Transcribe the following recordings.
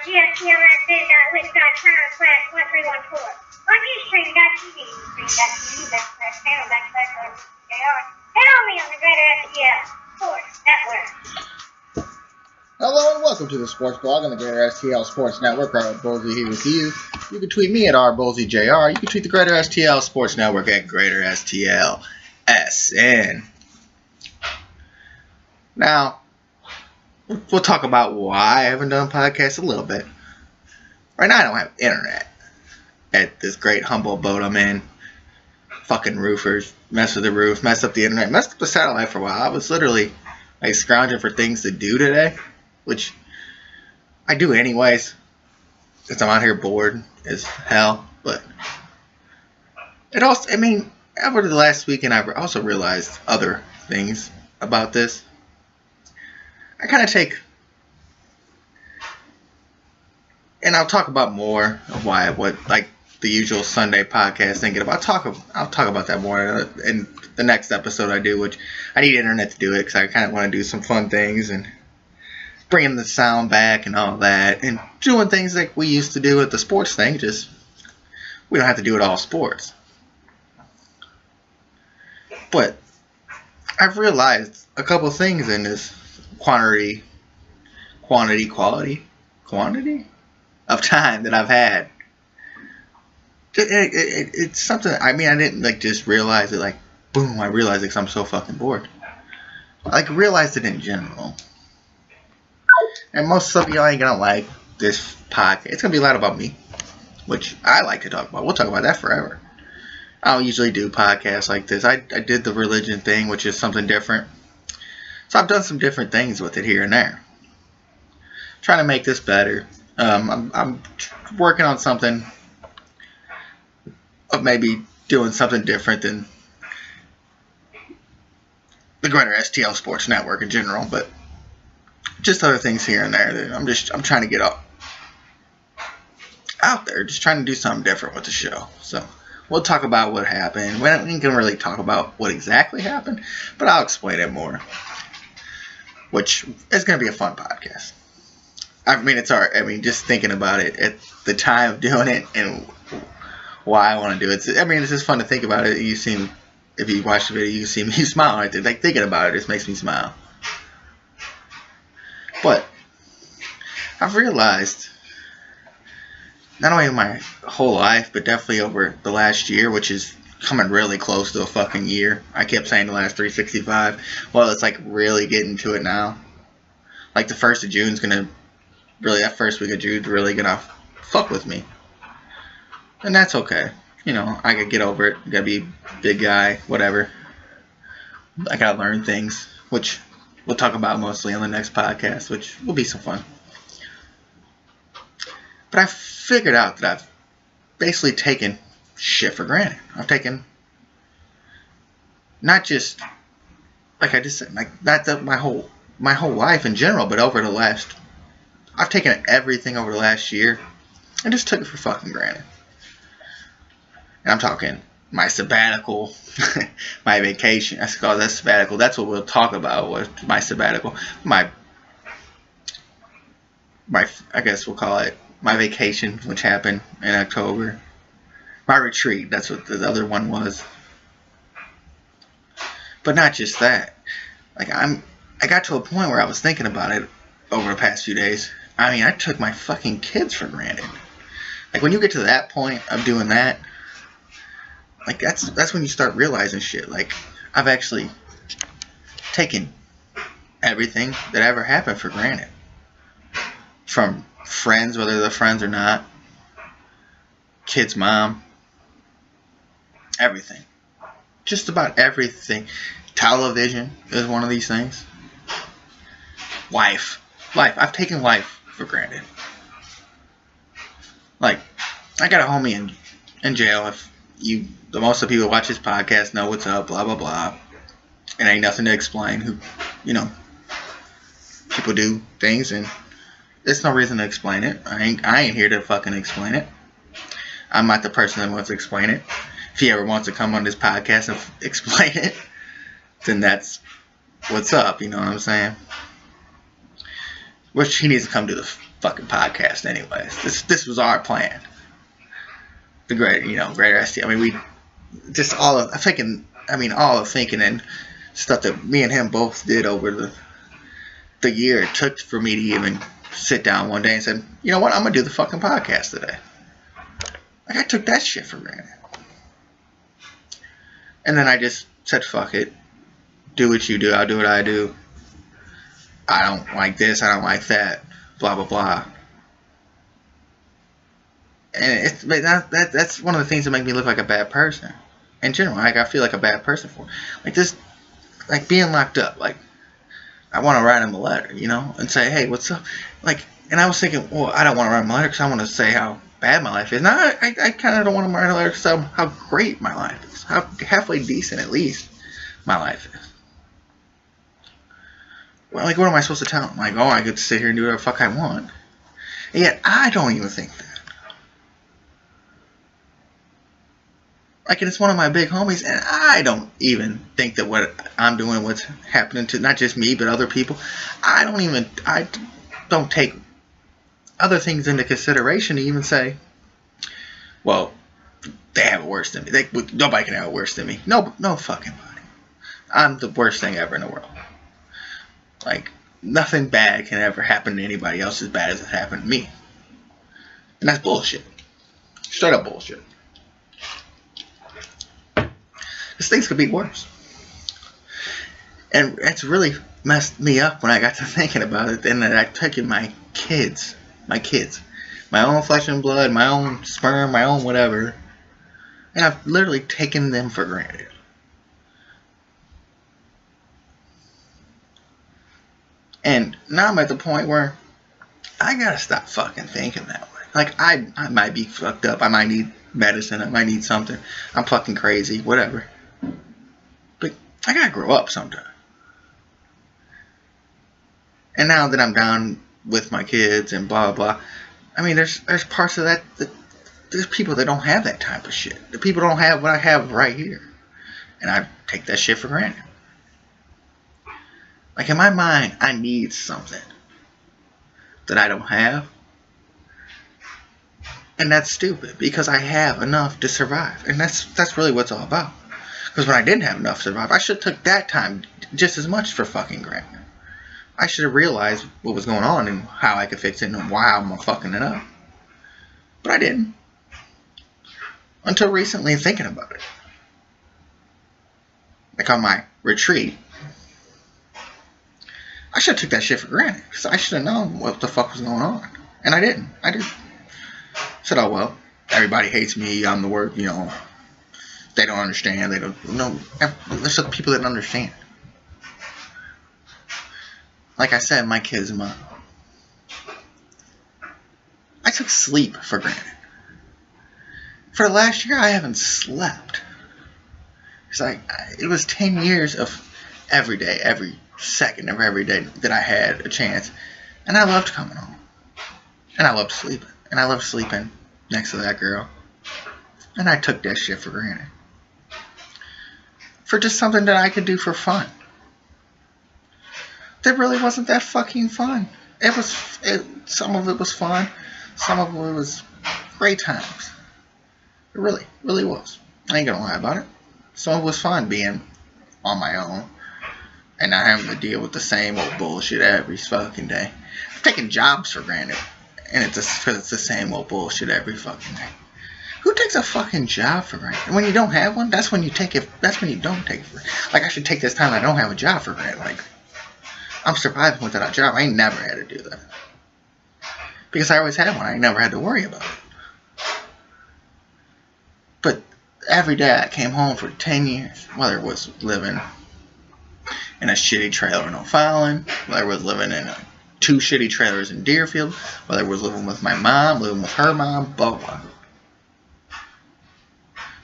GSTLSN.wix.com/1314. On Ustream.tv, Ustream.tv, backslash channel, backslash JR. And on me on the Greater STL Sports Network. Hello and welcome to the Sports Blog on the Greater STL Sports Network. Robert Bolsey here with you. You can tweet me at rbolseyjr. You can tweet the Greater STL Sports Network at Greater STL SN. Now, we'll talk about why I haven't done podcasts a little bit. Right now I don't have internet at this great humble abode I'm in. Fucking roofers mess with the roof, mess up the internet, messed up the satellite for a while. I was literally like scrounging for things to do today, which I do anyways, because I'm out here bored as hell. But it also, over the last weekend, I also realized other things about this. I kind of take, and I'll talk about more of why, what like the usual Sunday podcast thinking about. I'll talk about that more in the next episode I do, which I need internet to do it because I kind of want to do some fun things and bringing the sound back and all that, and doing things like we used to do with the sports thing. Just we don't have to do it all sports. But I've realized a couple things in this quantity of time that I've had. It's something. I didn't like just realize it like boom. I realized it because I'm so fucking bored. I like realized it in general. And most of y'all ain't gonna like this podcast. It's gonna be a lot about me, which I like to talk about. We'll talk about that forever. I don't usually do podcasts like this. I did the religion thing, which is something different. So I've done some different things with it here and there. Trying to make this better. I'm working on something of maybe doing something different than the Greater STL Sports Network in general, but just other things here and there that I'm trying to get out there, just trying to do something different with the show. So we'll talk about what happened. We can really talk about what exactly happened, but I'll explain it more, which is going to be a fun podcast. It's alright. Just thinking about it at the time of doing it and why I want to do it. It's just fun to think about it. If you watch the video, you see me smile right there. Like thinking about it just makes me smile. But I've realized, not only in my whole life, but definitely over the last year, which is coming really close to a fucking year. I kept saying the last 365. Well, it's like really getting to it now. Like the 1st of June's gonna really, that first week of June's really gonna fuck with me. And that's okay. I could get over it. Gotta be a big guy, whatever. I gotta learn things, which we'll talk about mostly on the next podcast, which will be some fun. But I figured out that I've basically taken shit for granted. I've taken, not just, like I just said, like my whole life in general, but I've taken everything over the last year and just took it for fucking granted. And I'm talking my sabbatical, my vacation. I call that sabbatical. That's what we'll talk about with my sabbatical. My I guess we'll call it my vacation, which happened in October. My retreat. That's what the other one was. But not just that. Like I got to a point where I was thinking about it over the past few days. I took my fucking kids for granted. Like when you get to that point of doing that, like that's when you start realizing shit. Like I've actually taken everything that ever happened for granted. From friends, whether they're friends or not, kids' mom, everything. Just about everything. Television is one of these things. Life. I've taken life for granted. Like, I got a homie in jail. The most of the people who watch this podcast know what's up, blah, blah, blah. It ain't nothing to explain. People do things, and there's no reason to explain it. I ain't here to fucking explain it. I'm not the person that wants to explain it. If he ever wants to come on this podcast and explain it, then what's up, you know what I'm saying? Which he needs to come to fucking podcast anyways. This was our plan. The greater ST. I mean, we just all the thinking and stuff that me and him both did over the year it took for me to even sit down one day and said, you know what, I'm gonna do the fucking podcast today. Like, I took that shit for granted. And then I just said, fuck it. Do what you do, I'll do what I do. I don't like this, I don't like that, blah, blah, blah. And that's one of the things that make me look like a bad person. In general, like, I feel like a bad person for. Like, this, like, being locked up, like, I want to write him a letter, you know, and say, hey, what's up? Like, and I was thinking, well, I don't want to write him a letter because I want to say how bad my life is. Now, I kind of don't want to write a letter because how great my life is. How halfway decent, at least, my life is. Well, like, what am I supposed to tell him? Like, oh, I get to sit here and do whatever the fuck I want. And yet, I don't even think that. Like, and it's one of my big homies, and I don't even think that what I'm doing, what's happening to not just me, but other people, I don't take other things into consideration to even say, well, they have it worse than me. Nobody can have it worse than me. No fucking body. I'm the worst thing ever in the world. Like, nothing bad can ever happen to anybody else as bad as it happened to me. And that's bullshit. Straight up bullshit. Because things could be worse. And it's really messed me up when I got to thinking about it. And that I took in my kids, my own flesh and blood, my own sperm, my own whatever, and I've literally taken them for granted. And now I'm at the point where I gotta stop fucking thinking that way. Like, I might be fucked up, I might need medicine, I might need something, I'm fucking crazy, whatever. But I gotta grow up sometime. And now that I'm down with my kids and blah blah, I mean, there's parts of that there's people that don't have that type of shit. The people don't have what I have right here, and I take that shit for granted. Like, in my mind, I need something that I don't have, and that's stupid because I have enough to survive, and that's really what it's all about. Because when I didn't have enough to survive, I should have took that time just as much for fucking granted. I should have realized what was going on and how I could fix it and why I'm fucking it up. But I didn't. Until recently, thinking about it. Like on my retreat, I should have took that shit for granted. Because I should have known what the fuck was going on. And I didn't. I said, oh well, everybody hates me, I'm the worst, you know. They don't understand, they don't know. There's other people that don't understand. Like I said, my kids and mine. I took sleep for granted. For the last year, I haven't slept. Because it was 10 years of every day, every second of every day that I had a chance. And I loved coming home. And I loved sleeping. And I loved sleeping next to that girl. And I took that shit for granted. For just something that I could do for fun. That really wasn't that fucking fun. Some of it was fun. Some of it was great times. It really was. I ain't gonna lie about it. Some of it was fun being on my own. And not having to deal with the same old bullshit every fucking day. I'm taking jobs for granted. And it's the same old bullshit every fucking day. Who takes a fucking job for granted? And when you don't have one, that's when you take it. That's when you don't take it for granted. Like, I should take this time I don't have a job for granted. Like, I'm surviving without a job. I ain't never had to do that. Because I always had one. I ain't never had to worry about it. But every day I came home for 10 years, whether it was living in a shitty trailer in O'Fallon, whether it was living in 2 shitty trailers in Deerfield, whether it was living with my mom, living with her mom, blah, blah.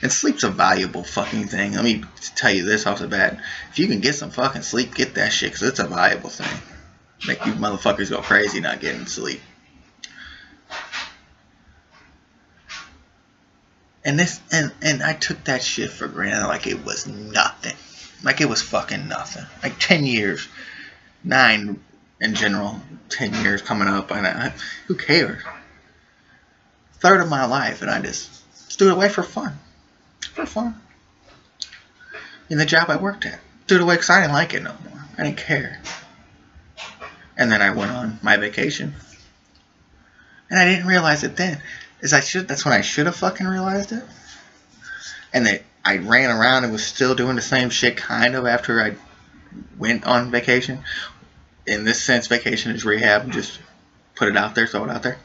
And sleep's a valuable fucking thing. Let me tell you this off the bat. If you can get some fucking sleep, get that shit, because it's a valuable thing. Make you motherfuckers go crazy not getting sleep. And I took that shit for granted like it was nothing. Like it was fucking nothing. Like 10 years, 9 in general. 10 years coming up, and who cares? Third of my life, and I just threw it away for fun. For fun. In the job I worked at. Threw it away because I didn't like it no more. I didn't care. And then I went on my vacation. And I didn't realize it then. That's when I should have fucking realized it. And that I ran around and was still doing the same shit kind of after I went on vacation. In this sense, vacation is rehab. Just put it out there, throw it out there.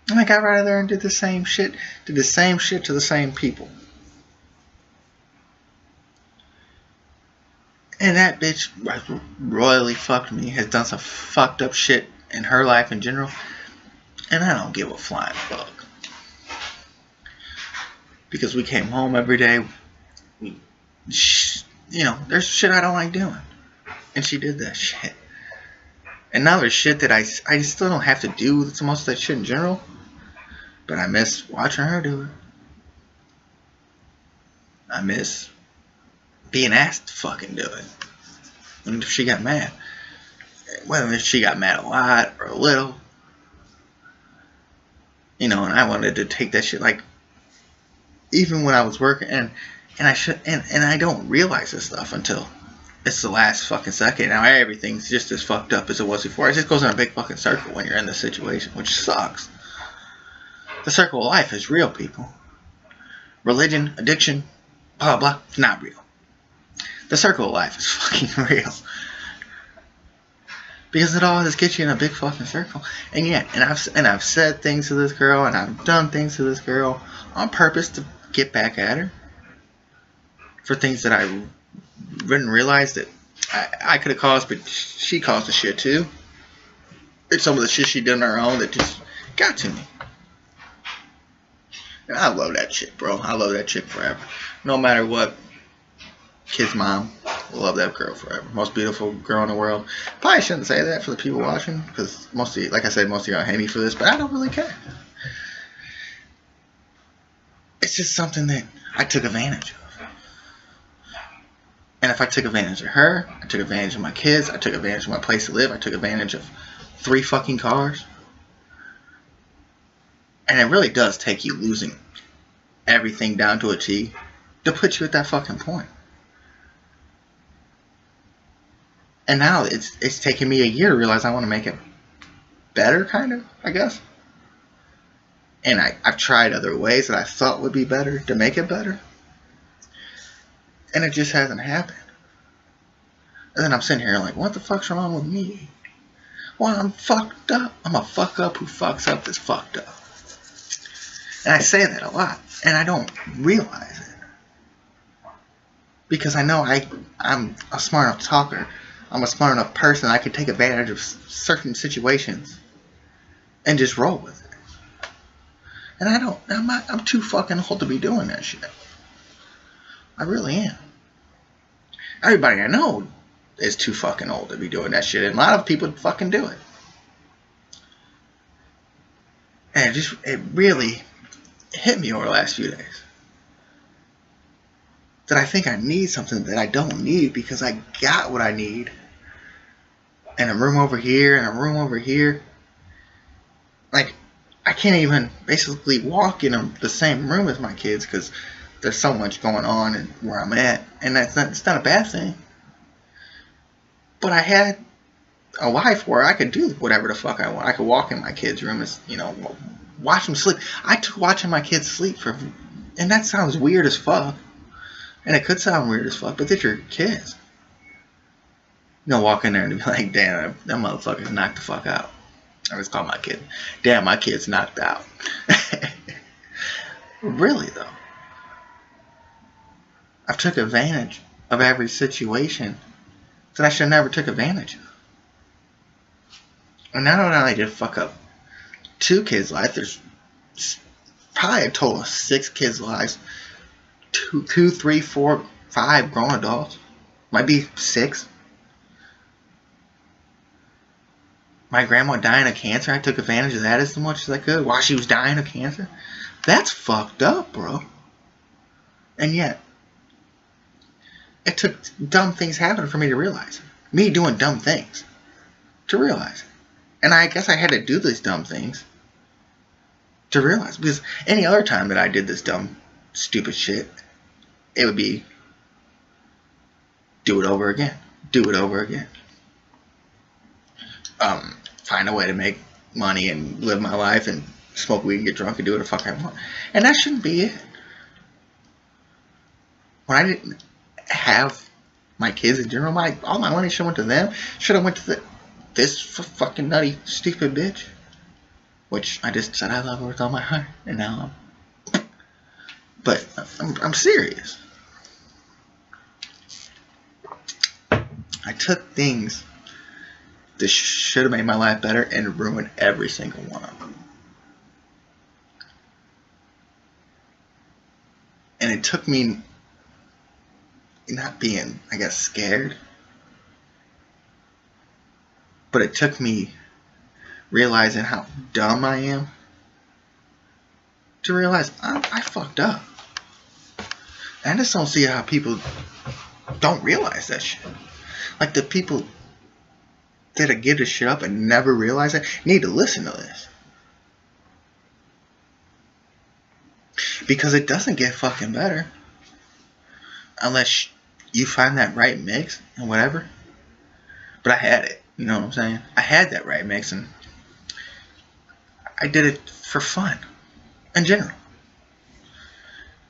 And I got right out there and did the same shit. Did the same shit to the same people. And that bitch royally fucked me. Has done some fucked up shit in her life in general. And I don't give a flying fuck. Because we came home every day. There's shit I don't like doing. And she did that shit. And now there's shit that I still don't have to do with most of that shit in general. But I miss watching her do it. I miss being asked to fucking do it. And if she got mad. Whether she got mad a lot or a little. And I wanted to take that shit, like, even when I was working, and I don't realize this stuff until it's the last fucking second. Now everything's just as fucked up as it was before. It just goes in a big fucking circle when you're in this situation, which sucks. The circle of life is real, people. Religion, addiction, blah blah, it's not real. The circle of life is fucking real. Because it all just gets you in a big fucking circle. And yet, and I've said things to this girl, and I've done things to this girl on purpose to get back at her. For things that I didn't realize that I could have caused, but she caused the shit too. It's some of the shit she did on her own that just got to me. And I love that chick, bro. I love that chick forever. No matter what. Kid's mom. Love that girl forever. Most beautiful girl in the world. Probably shouldn't say that for the people watching, because most of you, like I said, most of you are hate me for this, but I don't really care. It's just something that I took advantage of. And if I took advantage of her, I took advantage of my kids, I took advantage of my place to live, I took advantage of 3 fucking cars. And it really does take you losing everything down to a T to put you at that fucking point. And now it's taken me a year to realize I want to make it better, kind of, I guess. And I've tried other ways that I thought would be better to make it better. And it just hasn't happened. And then I'm sitting here like, what the fuck's wrong with me? Well, I'm fucked up. I'm a fuck up who fucks up that's fucked up. And I say that a lot. And I don't realize it. Because I know I'm a smart enough talker. I'm a smart enough person. I can take advantage of certain situations and just roll with it. And I'm too fucking old to be doing that shit. I really am. Everybody I know is too fucking old to be doing that shit. And a lot of people fucking do it. And it really hit me over the last few days. That I think I need something that I don't need because I got what I need. And a room over here and a room over here. Like, I can't even basically walk in the same room as my kids because there's so much going on and where I'm at. And it's not a bad thing. But I had a life where I could do whatever the fuck I want. I could walk in my kids' room and, watch them sleep. I took watching my kids sleep and that sounds weird as fuck. And it could sound weird as fuck, but they're your kids. Walk in there and be like, damn, that motherfucker's knocked the fuck out. I just call my kid, damn, my kid's knocked out. Really, though. I've took advantage of every situation that I should have never took advantage of. And not only did I fuck up 2 kids' lives, there's probably a total of 6 kids' lives. 2, 3, 4, 5 grown adults. Might be 6. My grandma dying of cancer, I took advantage of that as much as I could while she was dying of cancer. That's fucked up, bro. And yet, it took dumb things happening for me to realize it. Me doing dumb things. to realize it. And I guess I had to do these dumb things to realize. Because any other time that I did this dumb, stupid shit, it would be do it over again. Do it over again. Find a way to make money and live my life and smoke weed and get drunk and do what the fuck I want. And that shouldn't be it. When I didn't have my kids in general, all my money should have went to them. Should have went to this fucking nutty, stupid bitch. Which I just said I love her with all my heart. And now But I'm serious. I took things that should have made my life better and ruined every single one of them. And it took me not being, I guess, scared, but it took me realizing how dumb I am to realize I fucked up. And I just don't see how people don't realize that shit. Like the people that give this shit up and never realize it need to listen to this. Because it doesn't get fucking better unless you find that right mix and whatever. But I had it, you know what I'm saying? I had that right mix and I did it for fun in general.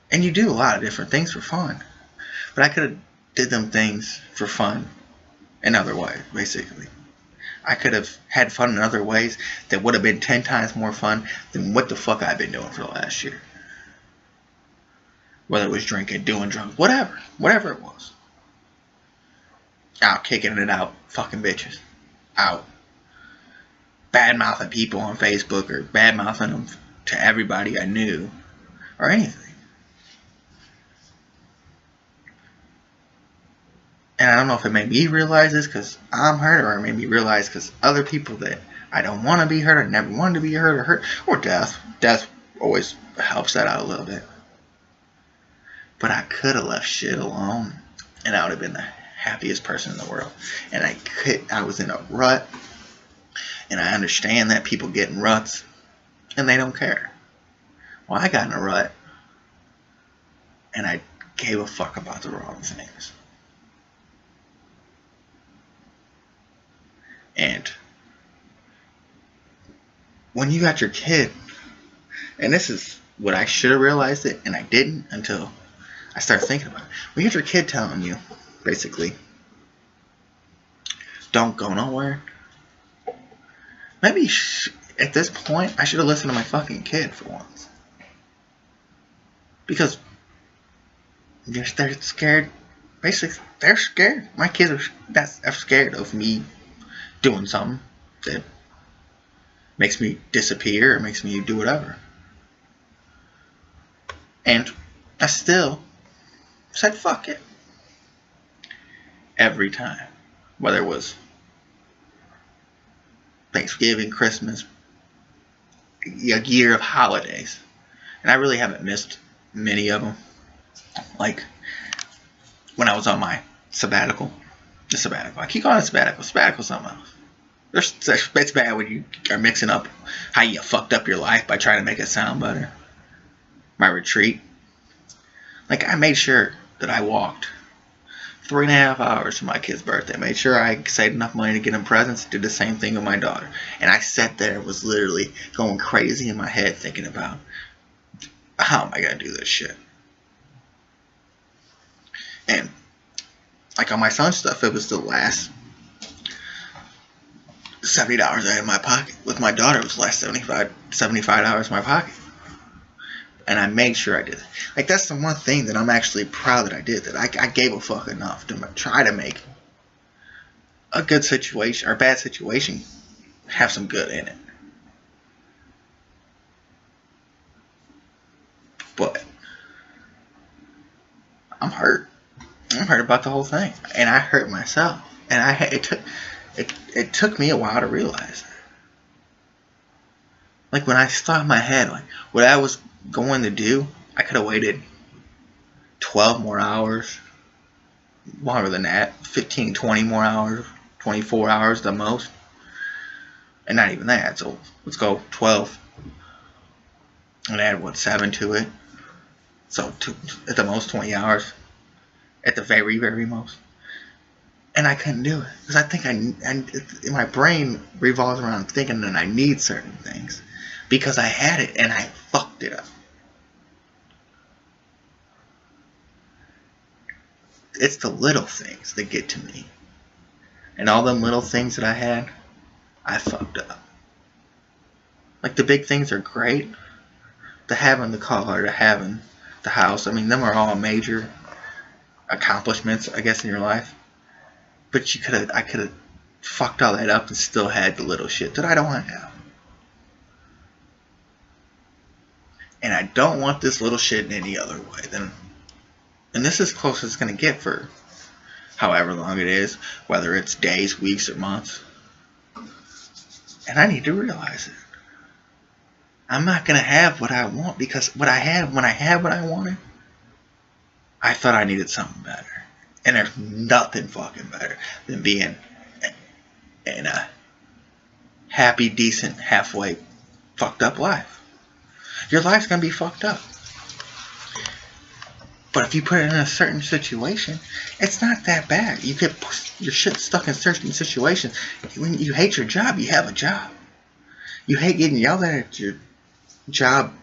And you do a lot of different things for fun. But I could have did them things for fun in other ways, basically. I could have had fun in other ways that would have been 10 times more fun than what the fuck I've been doing for the last year. Whether it was drinking, doing drugs, whatever it was. Out kicking it out, fucking bitches. Out. Bad-mouthing people on Facebook or bad-mouthing them to everybody I knew or anything. And I don't know if it made me realize this because I'm hurt, or it made me realize because other people that I don't want to be hurt or never wanted to be hurt or hurt, or death. Death always helps that out a little bit. But I could have left shit alone, and I would have been the happiest person in the world. And I was in a rut, and I understand that people get in ruts, and they don't care. Well, I got in a rut, and I gave a fuck about the wrong things. And when you got your kid, and this is what I should have realized it, and I didn't until I started thinking about it. When you get your kid telling you, basically, don't go nowhere, maybe at this point I should have listened to my fucking kid for once. Because they're scared. Basically, they're scared. My kids are scared of me doing something that makes me disappear or makes me do whatever. And I still said fuck it. Every time. Whether it was Thanksgiving, Christmas, a year of holidays. And I really haven't missed many of them. Like when I was on my sabbatical. The sabbatical. I keep calling it sabbatical. Sabbatical something else. It's bad when you are mixing up how you fucked up your life by trying to make it sound better. My retreat. Like, I made sure that I walked 3.5 hours to my kid's birthday. Made sure I saved enough money to get him presents. Did the same thing with my daughter. And I sat there and was literally going crazy in my head thinking about, how am I going to do this shit? And like on my son's stuff, it was the last $70 I had in my pocket. With my daughter, it was the last $75 in my pocket. And I made sure I did it. Like, that's the one thing that I'm actually proud that I did. That I gave a fuck enough to try to make a good situation, or a bad situation, have some good in it. But I'm hurt. I'm hurt about the whole thing, and I hurt myself, and it took me a while to realize that. Like when I stopped my head, like what I was going to do, I could have waited 12 more hours, longer than that, 15, 20 more hours, 24 hours the most. And not even that, so let's go 12. And add, 7 to it? So, at the most, 20 hours. At the very, very most. And I couldn't do it. Because I think my brain revolves around thinking that I need certain things. Because I had it, and I fucked it up. It's the little things that get to me. And all them little things that I had, I fucked up. Like, the big things are great. The having the car, the having the house, I mean, them are all major accomplishments, I guess, in your life. But I could have fucked all that up and still had the little shit that I don't want to have. And I don't want this little shit in any other way. And this is as close as it's going to get for however long it is, whether it's days, weeks, or months. And I need to realize it. I'm not going to have what I want, because when I had what I wanted, I thought I needed something better. And there's nothing fucking better than being in a happy, decent, halfway fucked up life. Your life's going to be fucked up. But if you put it in a certain situation, it's not that bad. You get your shit stuck in certain situations. When you hate your job, you have a job. You hate getting yelled at your job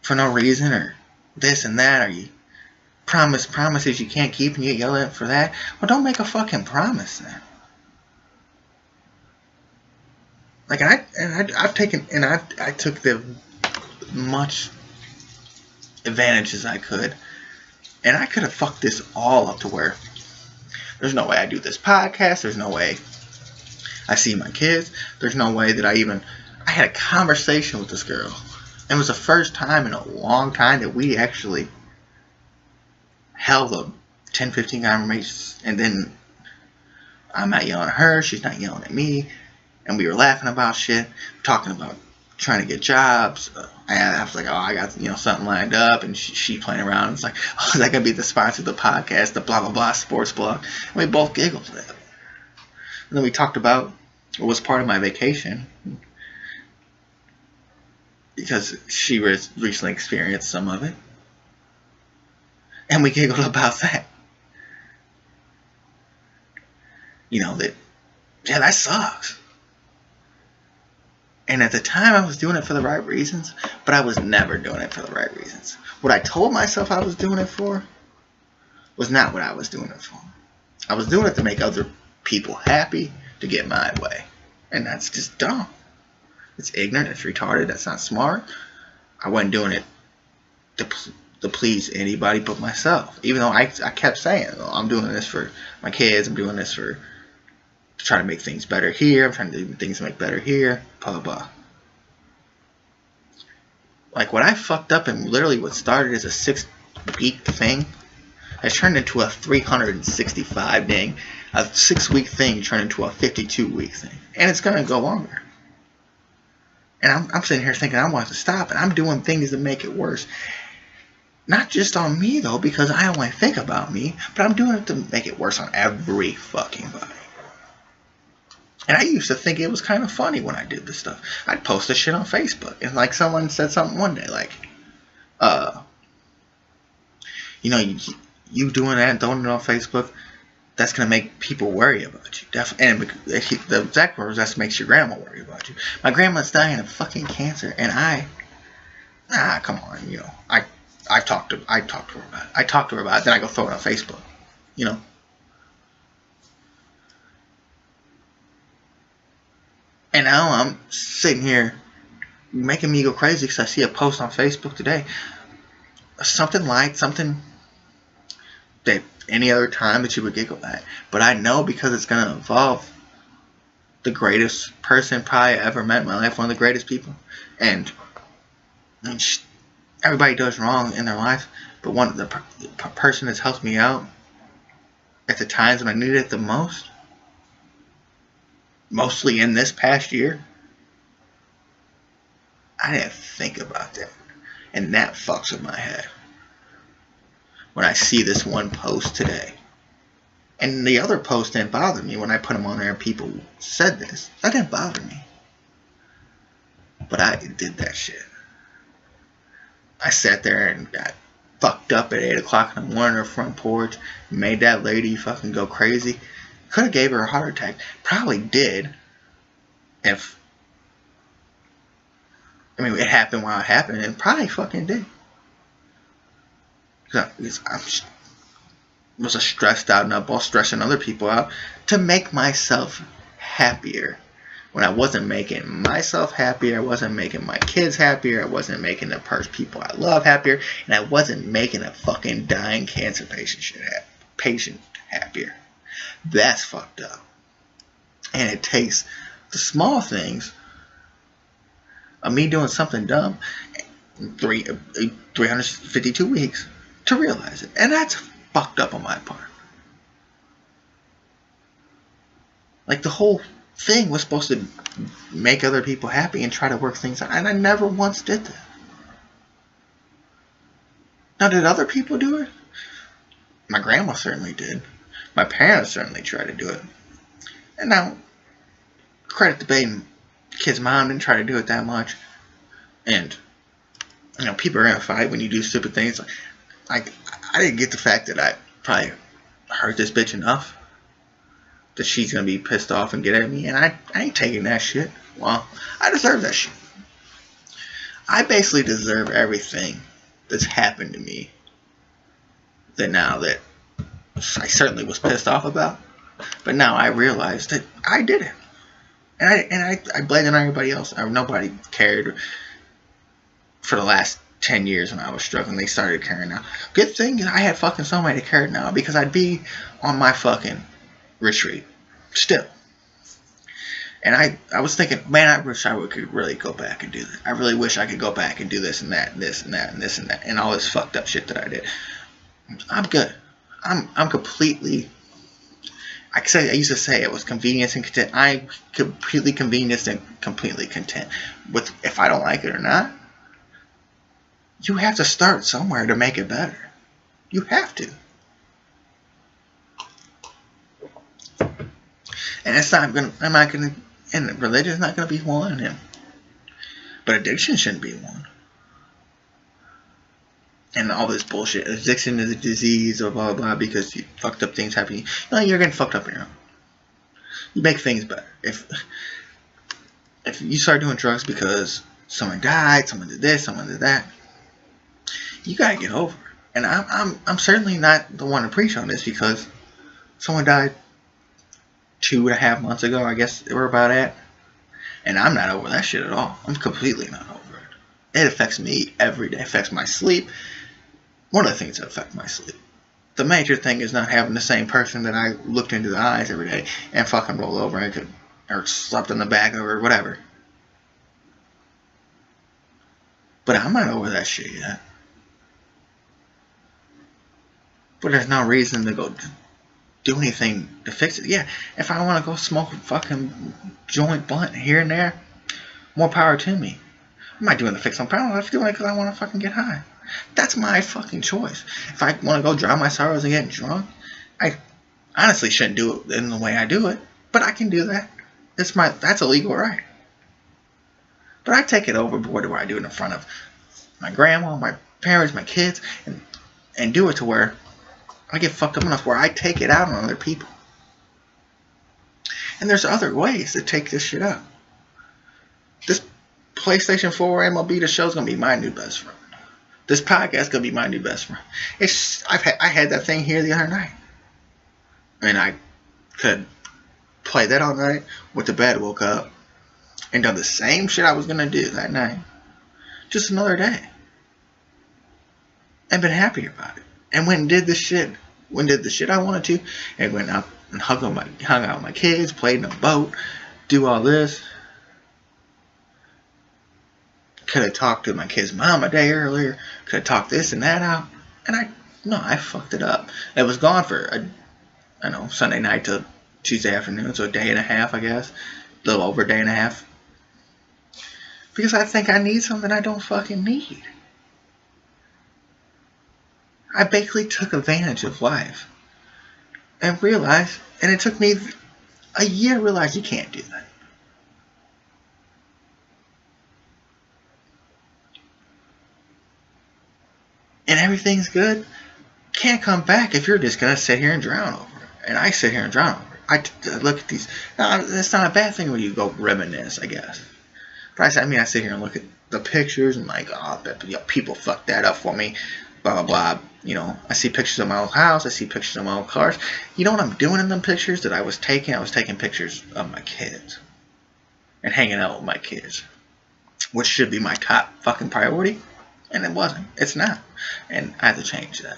for no reason, or this and that, or you promises you can't keep and you get yelled at for that. Well, don't make a fucking promise then. Like, I took the much advantage as I could, and I could have fucked this all up to where there's no way I do this podcast, there's no way I see my kids, there's no way that I had a conversation with this girl. It was the first time in a long time that we actually held a 10-15 conversations, and then I'm not yelling at her, she's not yelling at me, and we were laughing about shit, talking about trying to get jobs. I was like, oh, I got something lined up, and she playing around. It's like, oh, is that gonna be the sponsor of the podcast, the blah blah blah sports blog? And we both giggled at it. And then we talked about what was part of my vacation, because she recently experienced some of it, and we giggled about that. That sucks. And at the time, I was doing it for the right reasons, but I was never doing it for the right reasons. What I told myself I was doing it for was not what I was doing it for. I was doing it to make other people happy, to get my way. And that's just dumb. It's ignorant, it's retarded, that's not smart. I wasn't doing it to please anybody but myself. Even though I kept saying, I'm doing this for my kids, I'm doing this to try to make things better here, I'm trying to do things to make better here, blah, blah, blah. Like, what I fucked up and literally what started as a 6-week thing has turned into a 365 thing. A 6-week thing turned into a 52-week thing. And it's going to go longer. And I'm sitting here thinking I want to stop, and I'm doing things that make it worse. Not just on me, though, because I only think about me, but I'm doing it to make it worse on every fucking body. And I used to think it was kind of funny when I did this stuff. I'd post this shit on Facebook, and like someone said something one day, like, you doing that and throwing it on Facebook, that's going to make people worry about you. And the exact words, that makes your grandma worry about you. My grandma's dying of fucking cancer, and come on, I talked to her about it. I talked to her about it, then I go throw it on Facebook, And now I'm sitting here making me go crazy because I see a post on Facebook today. Something that any other time that you would giggle at. But I know because it's going to involve the greatest person probably I ever met in my life, one of the greatest people. And everybody does wrong in their life, but the person that's helped me out at the times when I needed it the most, mostly in this past year, I didn't think about that. And that fucks with my head. When I see this one post today, And the other posts didn't bother me when I put them on there and people said this. That didn't bother me. But I did that shit. I sat there and got fucked up at 8 o'clock in the morning on her front porch. Made that lady fucking go crazy. Could have gave her a heart attack. Probably did. If... I mean, it happened while it happened. And probably fucking did. I was stressed out and up, all stressing other people out to make myself happier. When I wasn't making myself happier, I wasn't making my kids happier, I wasn't making the people I love happier, and I wasn't making a fucking dying cancer patient happier. That's fucked up. And it takes the small things of me doing something dumb 352 weeks to realize it. And that's fucked up on my part. Like, the whole thing was supposed to make other people happy and try to work things out, and I never once did that. Now, did other people do it? My grandma certainly did. My parents certainly tried to do it. And now, credit to Baden, kid's mom didn't try to do it that much. And, you know, people are gonna fight when you do stupid things. Like, I didn't get the fact that I probably hurt this bitch enough that she's gonna be pissed off and get at me, and I ain't taking that shit. Well, I deserve that shit. I basically deserve everything that's happened to me that I certainly was pissed off about, but now I realize that I did it, and I blamed it on everybody else. Nobody cared for the last 10 years when I was struggling. They started caring now. Good thing I had fucking somebody to care now, because I'd be on my fucking retreat still. And I was thinking, man, I wish I could really go back and do that. I really wish I could go back and do this and that and this and that and this and that and all this fucked up shit that I did. I'm good. I'm completely... I used to say it was convenience and content. I'm completely convenienced and completely content. With if I don't like it or not, you have to start somewhere to make it better. You have to. And and religion's not gonna be one, but addiction shouldn't be one. And all this bullshit. Addiction is a disease or blah blah blah because you fucked up things happen. No, you're getting fucked up on your own. You make things better. If you start doing drugs because someone died, someone did this, someone did that, you gotta get over it. And I'm certainly not the one to preach on this, because someone died 2.5 months ago, I guess we're about at, and I'm not over that shit at all. I'm completely not over it. It affects me every day. It affects my sleep. One of the things that affect my sleep. The major thing is not having the same person that I looked into the eyes every day and fucking roll over or slept in the back or whatever. But I'm not over that shit yet. But there's no reason to go do anything to fix it. Yeah, if I want to go smoke a fucking joint blunt here and there, more power to me. I'm not doing it to fix some problem. I'm doing it because I want to fucking get high. That's my fucking choice. If I want to go drown my sorrows and get drunk, I honestly shouldn't do it in the way I do it, but I can do that. That's a legal right. But I take it overboard to where I do it in front of my grandma, my parents, my kids, and do it to where I get fucked up enough where I take it out on other people. And there's other ways to take this shit out. This PlayStation 4 MLB The Show's gonna be my new best friend. This podcast gonna be my new best friend. I had that thing here the other night, and I could play that all night. Went to bed, woke up, and done the same shit I was gonna do that night, just another day, and been happy about it. And went and did the shit I wanted to, and went out and hung out with my kids, played in a boat, do all this. Could have talked to my kid's mom a day earlier. Could have talked this and that out. And I fucked it up. It was gone for, Sunday night to Tuesday afternoon. So a day and a half, I guess. A little over a day and a half. Because I think I need something I don't fucking need. I basically took advantage of life. and realize, and it took me a year to realize you can't do that. And everything's good. Can't come back if you're just gonna sit here and drown over it. And I sit here and drown over it. I look at these. Now, it's not a bad thing when you go reminisce, I guess. But I sit here and look at the pictures and like, oh, people fucked that up for me. Blah blah blah. I see pictures of my old house. I see pictures of my old cars. You know what I'm doing in them pictures that I was taking? I was taking pictures of my kids and hanging out with my kids, which should be my top fucking priority. And it wasn't. It's not. And I had to change that.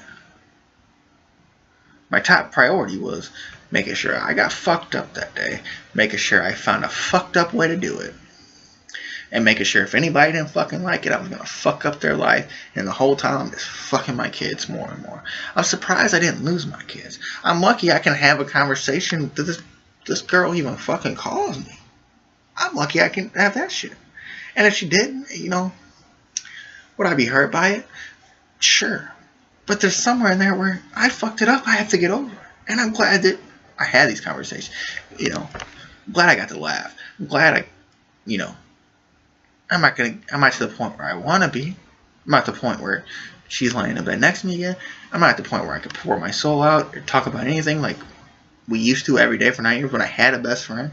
My top priority was making sure I got fucked up that day. Making sure I found a fucked up way to do it. And making sure if anybody didn't fucking like it, I was going to fuck up their life. And the whole time, I'm just fucking my kids more and more. I'm surprised I didn't lose my kids. I'm lucky I can have a conversation that this girl even fucking calls me. I'm lucky I can have that shit. And if she didn't, would I be hurt by it? Sure. But there's somewhere in there where I fucked it up. I have to get over it. And I'm glad that I had these conversations. I'm glad I got to laugh. I'm glad I'm not to the point where I want to be. I'm not at the point where she's laying in bed next to me again. I'm not at the point where I could pour my soul out or talk about anything like we used to every day for 9 years when I had a best friend.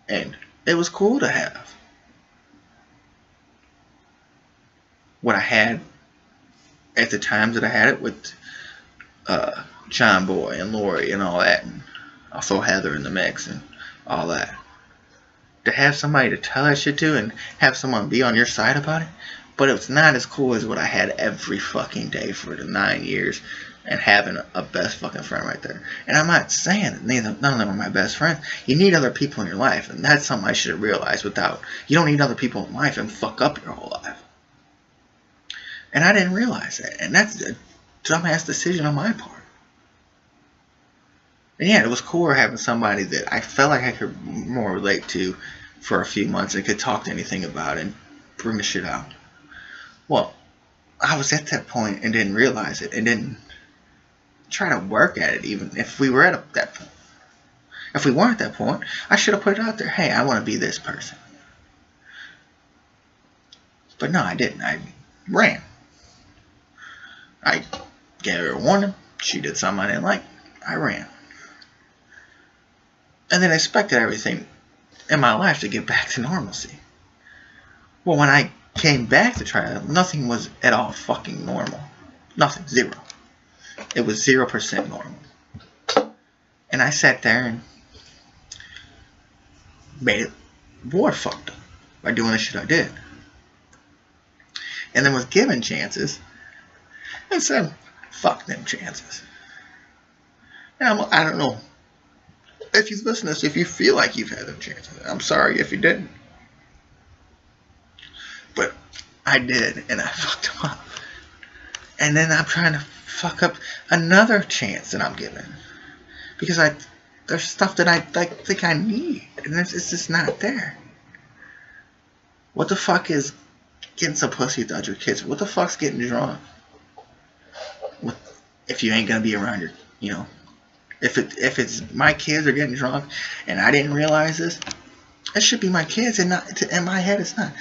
And it was cool to have what I had at the times that I had it with John Boy and Lori and all that, and also Heather in the mix and all that. To have somebody to tell that shit to and have someone be on your side about it, but it's not as cool as what I had every fucking day for the 9 years and having a best fucking friend right there. And I'm not saying that none of them are my best friends. You need other people in your life, and that's something I should have realized without. You don't need other people in life and fuck up your whole life. And I didn't realize that, and that's a dumbass decision on my part. And yeah, it was cool having somebody that I felt like I could more relate to for a few months and could talk to anything about and bring the shit out. Well, I was at that point and didn't realize it and didn't try to work at it even if we were at that point. If we weren't at that point, I should have put it out there. Hey, I want to be this person. But no, I didn't. I ran. I gave her a warning. She did something I didn't like. I ran. And then expected everything in my life to get back to normalcy. Well, when I came back to try it, nothing was at all fucking normal. Nothing. Zero. It was 0% normal. And I sat there and made it more fucked up by doing the shit I did. And then was given chances and said, fuck them chances. And I don't know if you listen to this, if you feel like you've had them chances. I'm sorry if you didn't. But I did, and I fucked them up. And then I'm trying to fuck up another chance that I'm given. Because there's stuff that I think I need, and it's just not there. What the fuck is getting some pussy without your kids? What the fuck's getting drunk? If you ain't gonna be around your, if it's my kids are getting drunk and I didn't realize this, it should be my kids and not. In my head, it's not.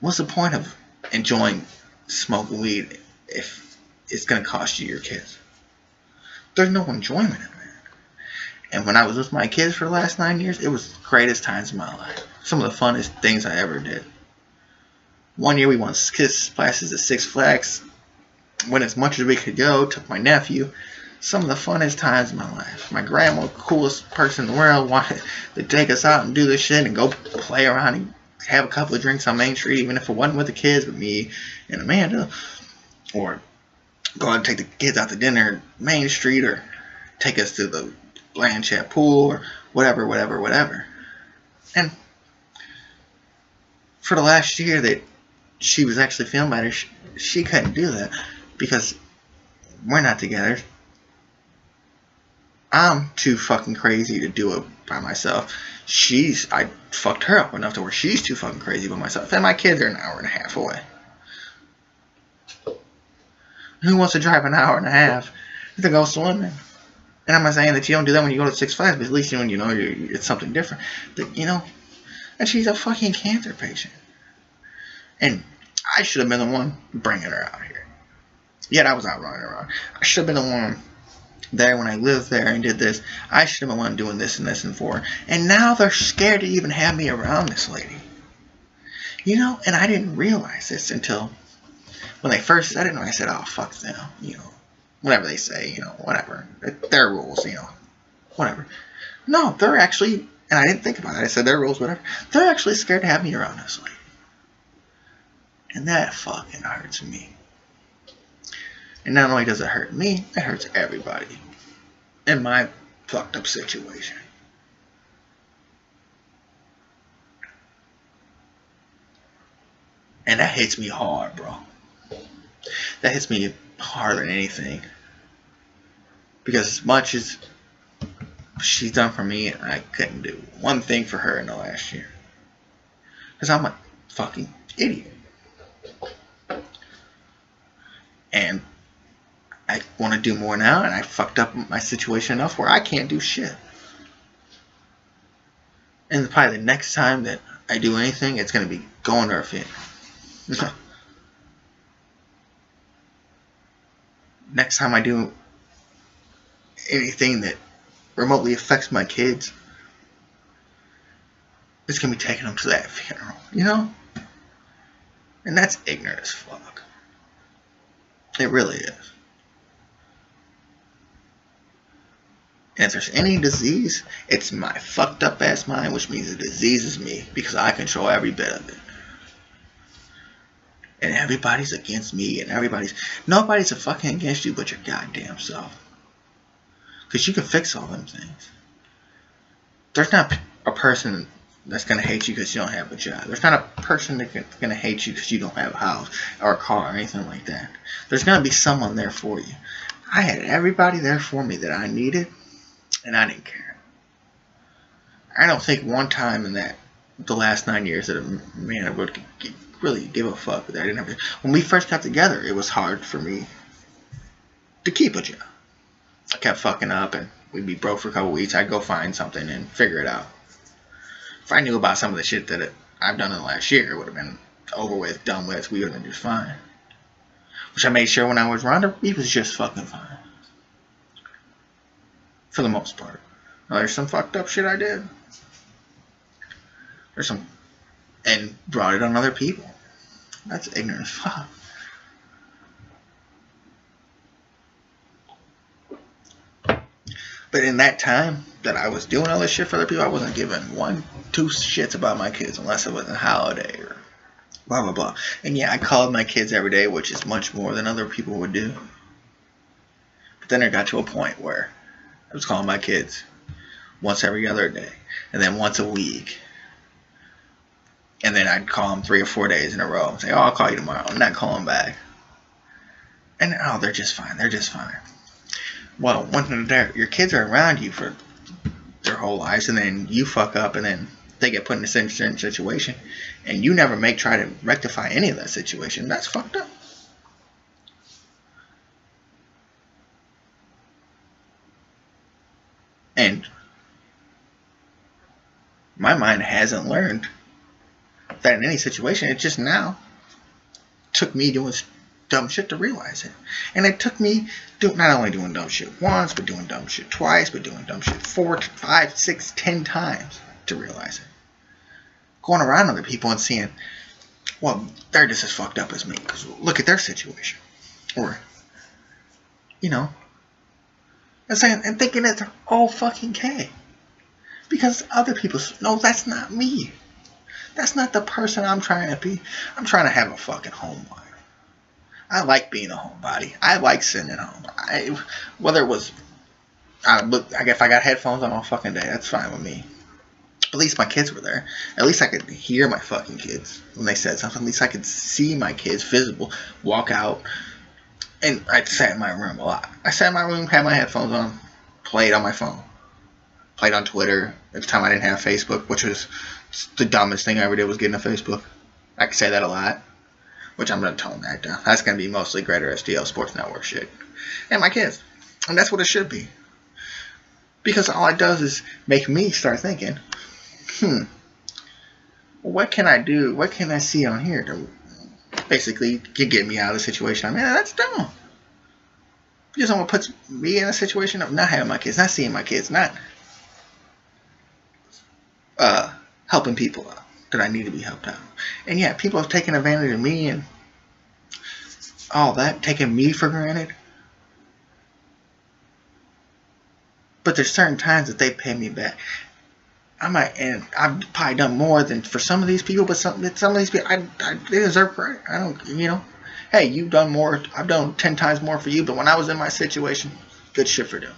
What's the point of enjoying smoking weed if it's gonna cost you your kids? There's no enjoyment in that. And when I was with my kids for the last 9 years, it was the greatest times of my life. Some of the funnest things I ever did. One year we went kids classes at Six Flags. Went as much as we could go. Took my nephew. Some of the funnest times of my life. My grandma, coolest person in the world, wanted to take us out and do this shit and go play around and have a couple of drinks on Main Street, even if it wasn't with the kids, with me and Amanda. Or go out and take the kids out to dinner at Main Street, or take us to the Blanchette pool, or whatever. And for the last year that she was actually feeling better, she couldn't do that because we're not together. I'm too fucking crazy to do it by myself. I fucked her up enough to where she's too fucking crazy by myself. And my kids are an hour and a half away. Who wants to drive an hour and a half to go swimming. And I'm not saying that you don't do that when you go to Six Flags, but at least when you know it's something different. That, you know, and she's a fucking cancer patient. And I should have been the one bringing her out here. Yet I was out running around. I should have been the one there when I lived there and did this. I should have been the one doing this and this and for her. And now they're scared to even have me around this lady. You know, and I didn't realize this until when they first said it, and I said, oh, fuck them, you know. Whatever they say, you know, whatever. Their rules, you know, whatever. No, they're actually, and I didn't think about it. I said their rules, whatever. They're actually scared to have me around this lady. And that fucking hurts me. And not only does it hurt me, it hurts everybody in my fucked up situation. And that hits me hard, bro. That hits me harder than anything. Because as much as she's done for me, I couldn't do one thing for her in the last year. Because I'm a fucking idiot. And I want to do more now, and I fucked up my situation enough where I can't do shit. And probably the next time that I do anything, it's going to be going to her funeral. Next time I do anything that remotely affects my kids, it's going to be taking them to that funeral, you know? And that's ignorant as fuck. It really is. And if there's any disease, it's my fucked up ass mind, which means the disease is me, because I control every bit of it. And everybody's against me, and nobody's a fucking against you but your goddamn self. Because you can fix all them things. There's not a person that's going to hate you because you don't have a job. There's not a person that's going to hate you because you don't have a house or a car or anything like that. There's going to be someone there for you. I had everybody there for me that I needed, and I didn't care. I don't think one time in the last 9 years that a man would really give a fuck that I didn't have. When we first got together, it was hard for me to keep a job. I kept fucking up, and we'd be broke for a couple weeks. I'd go find something and figure it out. If I knew about some of the shit that I've done in the last year, it would have been over with, done with. We would have been just fine. Which I made sure when I was around her, he was just fucking fine. For the most part. Now, there's some fucked up shit I did. There's some... And brought it on other people. That's ignorant as fuck. But in that time that I was doing all this shit for other people, I wasn't giving 1-2 shits about my kids unless it was a holiday or blah blah blah. And yeah, I called my kids every day, which is much more than other people would do. But then it got to a point where I was calling my kids once every other day, and then once a week. And then I'd call them 3 or 4 days in a row and say, oh, I'll call you tomorrow. I'm not calling back. And, oh, they're just fine. They're just fine. Well, your kids are around you for their whole lives, and then you fuck up, and then they get put in a certain situation, and you never try to rectify any of that situation. That's fucked up. And my mind hasn't learned that in any situation. It just now took me doing dumb shit to realize it. And it took me not only doing dumb shit once, but doing dumb shit twice, but doing dumb shit 4, 5, 6, 10 times to realize it. Going around other people and seeing, well, they're just as fucked up as me, because look at their situation. Or, you know, and thinking that they're all fucking okay. Because other people, no, that's not me. That's not the person I'm trying to be. I'm trying to have a fucking home life. I like being a homebody. I like sitting at home. Whether it was, if I got headphones on all fucking day, that's fine with me. At least my kids were there. At least I could hear my fucking kids when they said something. At least I could see my kids visible, walk out. And I sat in my room a lot. I sat in my room, had my headphones on, played on my phone. Played on Twitter. At the time I didn't have Facebook, which was the dumbest thing I ever did was getting a Facebook. I could say that a lot. Which I'm going to tone that down. That's going to be mostly Greater STL Sports Network shit. And my kids. And that's what it should be. Because all it does is make me start thinking, what can I do? What can I see on here to basically get me out of the situation I'm in? That's dumb. Because someone puts me in a situation of not having my kids, not seeing my kids, not helping people out that I need to be helped out. And yeah, people have taken advantage of me and all that, taking me for granted. But there's certain times that they pay me back. And I've probably done more than for some of these people, but some of these people, they deserve credit. I don't, hey, you've done more. I've done 10 times more for you, but when I was in my situation, good shit for them.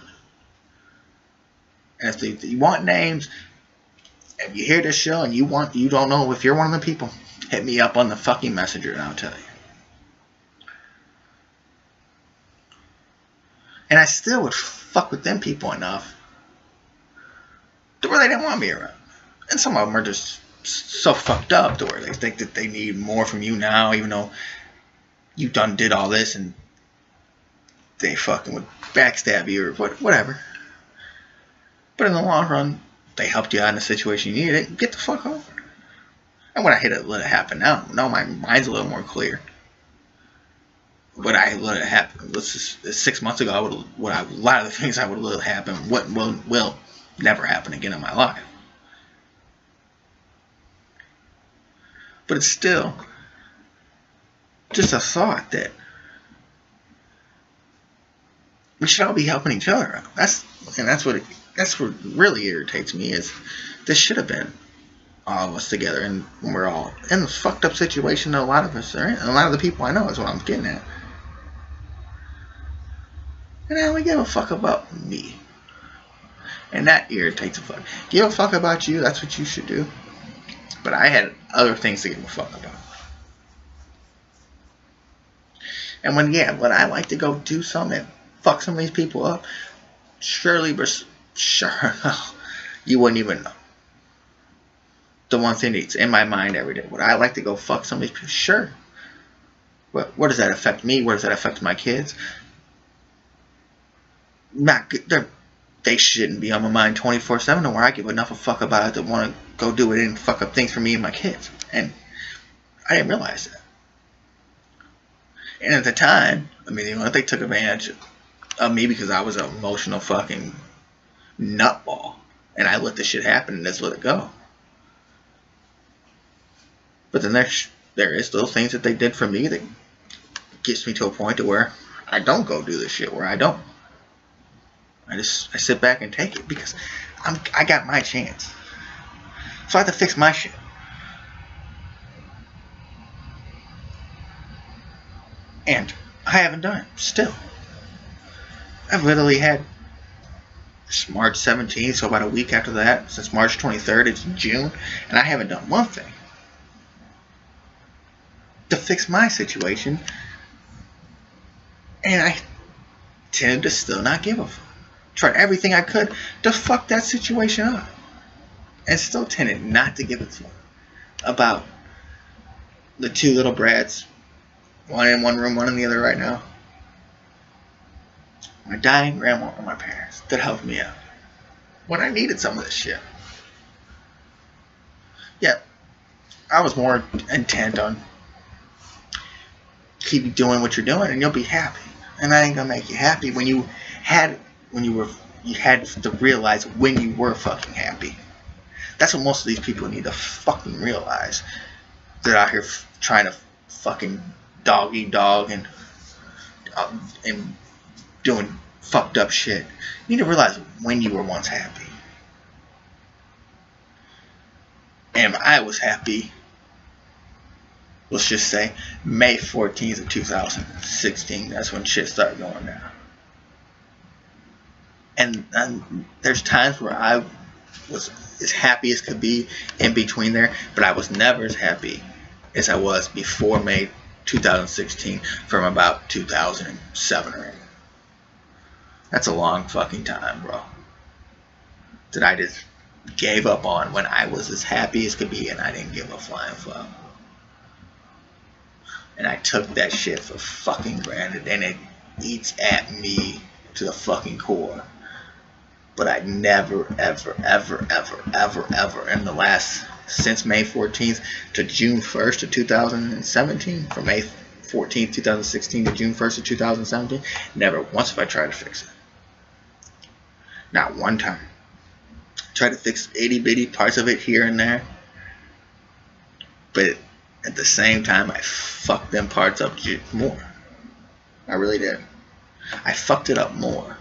And if you want names, if you hear this show and you don't know if you're one of the people, hit me up on the fucking messenger and I'll tell you. And I still would fuck with them people enough to where they didn't want me around. And some of them are just so fucked up to where they think that they need more from you now, even though you done did all this, and they fucking would backstab you or whatever. But in the long run, they helped you out in the situation you needed. Get the fuck over. And when I let it happen now my mind's a little more clear. But I let it happen. 6 months ago, a lot of the things I would have let happen will never happen again in my life. But it's still just a thought that we should all be helping each other out. That's what really irritates me is this should have been all of us together, and we're all in this fucked up situation that a lot of us are in. A lot of the people I know is what I'm getting at. And I only give a fuck about me. And that irritates a fuck. Give a fuck about you, that's what you should do. But I had other things to give a fuck about. And when I like to go do something and fuck some of these people up, sure, you wouldn't even know. The one thing that's in my mind every day. Would I like to go fuck some of these people? Sure. What does that affect me? What does that affect my kids? Not good. They shouldn't be on my mind 24/7 to where I give enough a fuck about it to want to go do it and fuck up things for me and my kids. And I didn't realize that. And at the time, they took advantage of me because I was an emotional fucking nutball. And I let this shit happen and just let it go. But then there is those things that they did for me that gets me to a point to where I don't go do this shit, where I don't. I sit back and take it because I got my chance. So I have to fix my shit. And I haven't done it still. I've literally had March 17th, so about a week after that, since March 23rd, it's June, and I haven't done one thing to fix my situation. And I tended to still not give a fuck. Tried everything I could to fuck that situation up. And still tended not to give a fuck about the two little brats. One in one room, one in the other right now. My dying grandma and my parents that helped me out when I needed some of this shit. Yeah, I was more intent on keep doing what you're doing and you'll be happy. And I ain't gonna make you happy when you had to realize when you were fucking happy. That's what most of these people need to fucking realize. They're out here trying to fucking dog eat dog and doing fucked up shit. You need to realize when you were once happy. And I was happy, let's just say, May 14th of 2016. That's when shit started going down. And there's times where I was as happy as could be in between there, but I was never as happy as I was before May 2016 from about 2007 or 8. That's a long fucking time, bro. That I just gave up on when I was as happy as could be and I didn't give a flying fuck. And I took that shit for fucking granted and it eats at me to the fucking core. But I never, ever, ever, ever, ever, ever in the last, since May 14th to June 1st of 2017, from May 14th, 2016 to June 1st of 2017, never once have I tried to fix it. Not one time. Tried to fix itty bitty parts of it here and there. But at the same time, I fucked them parts up more. I really did. I fucked it up more.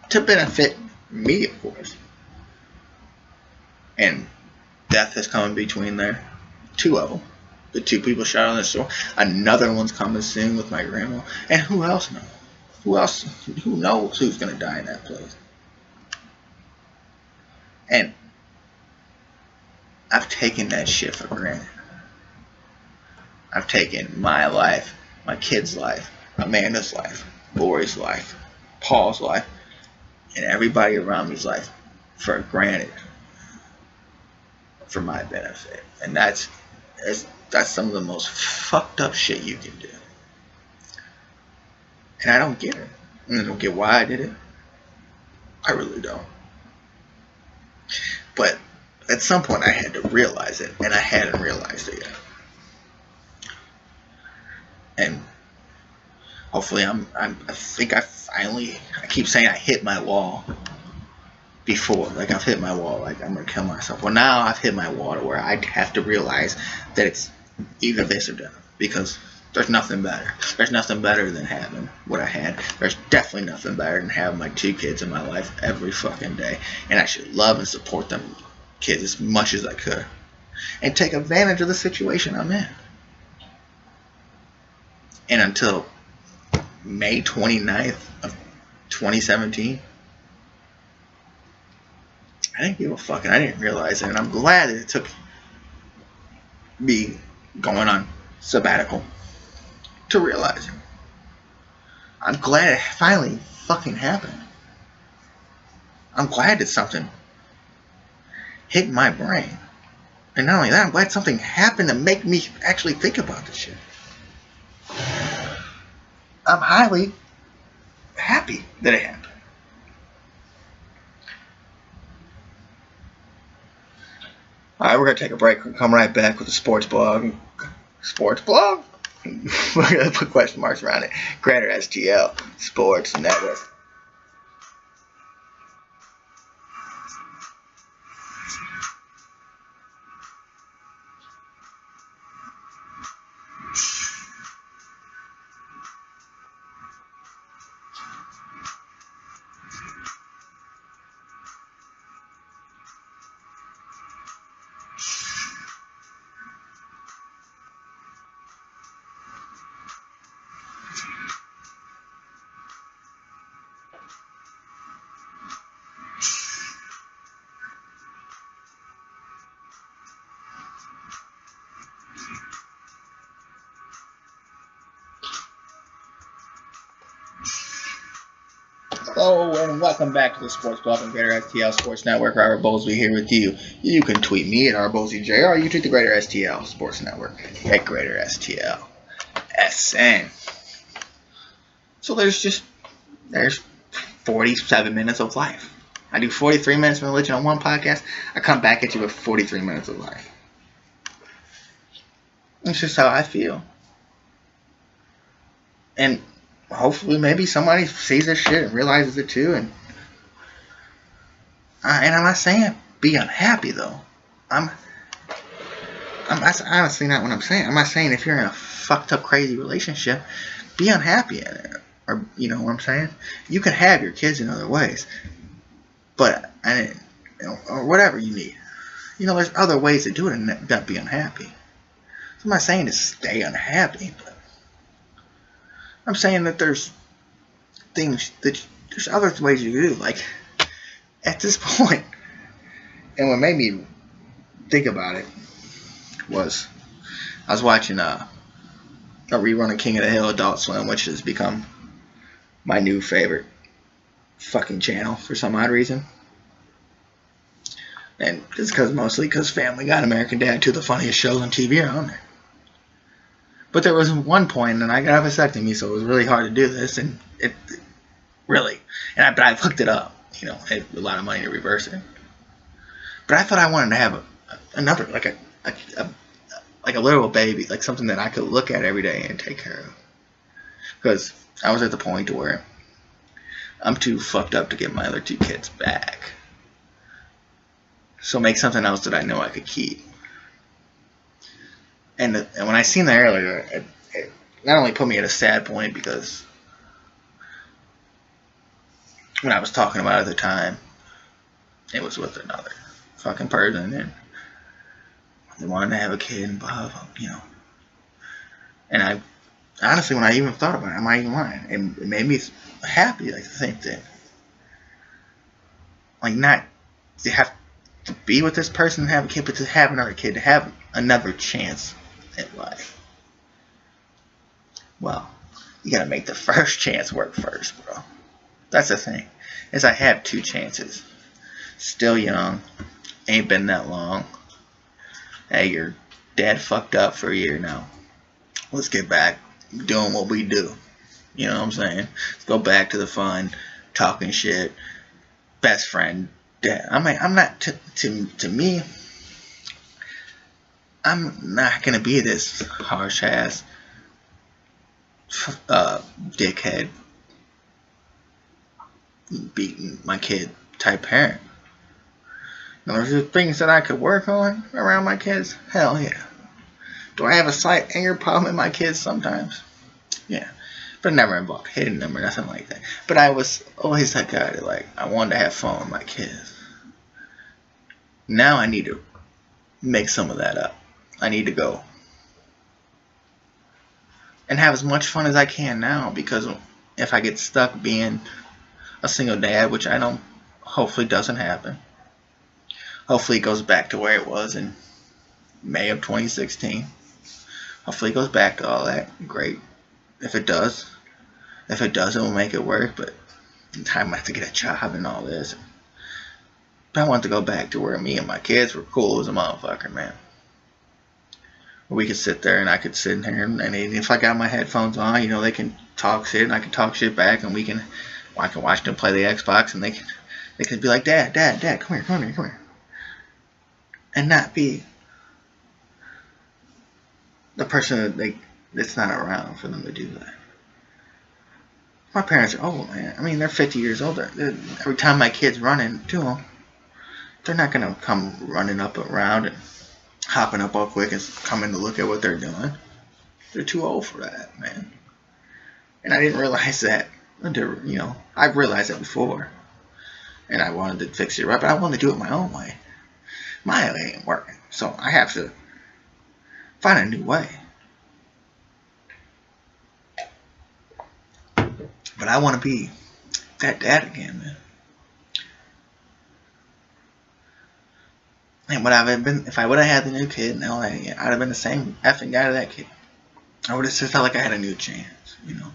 To benefit me, of course. And death has come in between there. 2 of them. The 2 people shot on the store. Another one's coming soon with my grandma. And who else knows? Who knows who's going to die in that place? And I've taken that shit for granted. I've taken my life, my kid's life, Amanda's life, Lori's life, Paul's life, and everybody around me's life for granted for my benefit. And that's some of the most fucked up shit you can do. And I don't get it. And I don't get why I did it. I really don't. But at some point I had to realize it, and I hadn't realized it yet. And hopefully I think I finally, I keep saying I hit my wall before. Like, I've hit my wall, like I'm going to kill myself. Well, now I've hit my wall to where I have to realize that it's either this or death. Because there's nothing better. There's nothing better than having what I had. There's definitely nothing better than having my 2 kids in my life every fucking day. And I should love and support them kids as much as I could. And take advantage of the situation I'm in. And until May 29th of 2017, I didn't give a fuck, and I didn't realize it. And I'm glad that it took me going on sabbatical to realize it. I'm glad it finally fucking happened. I'm glad that something hit my brain. And not only that, I'm glad something happened to make me actually think about this shit. I'm highly happy that it happened. Alright, we're going to take a break. We'll come right back with the sports blog. Sports blog? We're going to put question marks around it. Greater STL Sports Network. Hello and welcome back to the Sports Blog and Greater STL Sports Network. Robert Bowlesby here with you. You can tweet me at rbowlesbyjr, or you tweet the Greater STL Sports Network at Greater STL SN. So there's 47 minutes of life. I do 43 minutes of religion on one podcast. I come back at you with 43 minutes of life. It's just how I feel. And hopefully maybe somebody sees this shit and realizes it too. And I'm not saying be unhappy though. That's honestly not what I'm saying. I'm not saying if you're in a fucked up crazy relationship, be unhappy in it. Or, you know what I'm saying? You can have your kids in other ways. But, or whatever you need. You know, there's other ways to do it and not be unhappy. So I'm not saying to stay unhappy, but I'm saying that there's other ways you can do. Like, at this point, and what made me think about it was I was watching a rerun of King of the Hill Adult Swim, which has become my new favorite fucking channel for some odd reason. And it's mostly because Family Guy and American Dad, 2 of the funniest shows on TV, are on there. But there was one point, and I got a vasectomy, so it was really hard to do this, and it But I looked it up. You know, it had a lot of money to reverse it. But I thought I wanted to have another, like a little baby, like something that I could look at every day and take care of. Because I was at the point where I'm too fucked up to get my other 2 kids back. So make something else that I know I could keep. And when I seen that earlier, it not only put me at a sad point because when I was talking about it at the time, it was with another fucking person, and they wanted to have a kid and blah, blah, you know. And I, honestly, when I even thought about it, I'm not even lying. It made me happy, like the same thing. Like, not to have to be with this person and have a kid, but to have another kid, to have another chance at life. Well, you gotta make the first chance work first, bro. That's the thing. Is I have 2 chances. Still young. Ain't been that long. Hey, your dad fucked up for a year now. Let's get back doing what we do. You know what I'm saying? Let's go back to the fun, talking shit, best friend, dad. I'm not, to me, I'm not gonna be this harsh ass, dickhead, beating my kid type parent. Now, there's just things that I could work on around my kids. Hell yeah. Do I have a slight anger problem with my kids sometimes? Yeah. But it never involved hitting them or nothing like that. But I was always that guy that, like, I wanted to have fun with my kids. Now I need to make some of that up. I need to go and have as much fun as I can now, because if I get stuck being a single dad, which I know hopefully doesn't happen. Hopefully it goes back to where it was in May of 2016. Hopefully it goes back to all that. Great. If it does, it will make it work, but in time I have to get a job and all this. But I want to go back to where me and my kids were cool as a motherfucker, man. We could sit there and I could sit in here and if I got my headphones on, you know, they can talk shit and I can talk shit back, and I can watch them play the Xbox, and they can be like, Dad, come here. And not be the person that's not around for them to do that. My parents are old, man. I mean, they're 50 years older. Every time my kid's running to them, they're not going to come running up around and hopping up all quick and coming to look at what they're doing. They're too old for that, man. And I didn't realize that until, you know, I've realized that before. And I wanted to fix it right, but I wanted to do it my own way. My way ain't working, so I have to find a new way. But I want to be that dad again, man. And what I've been, if I would have had the new kid, now I'd have been the same effing guy to that kid. I would have just felt like I had a new chance, you know.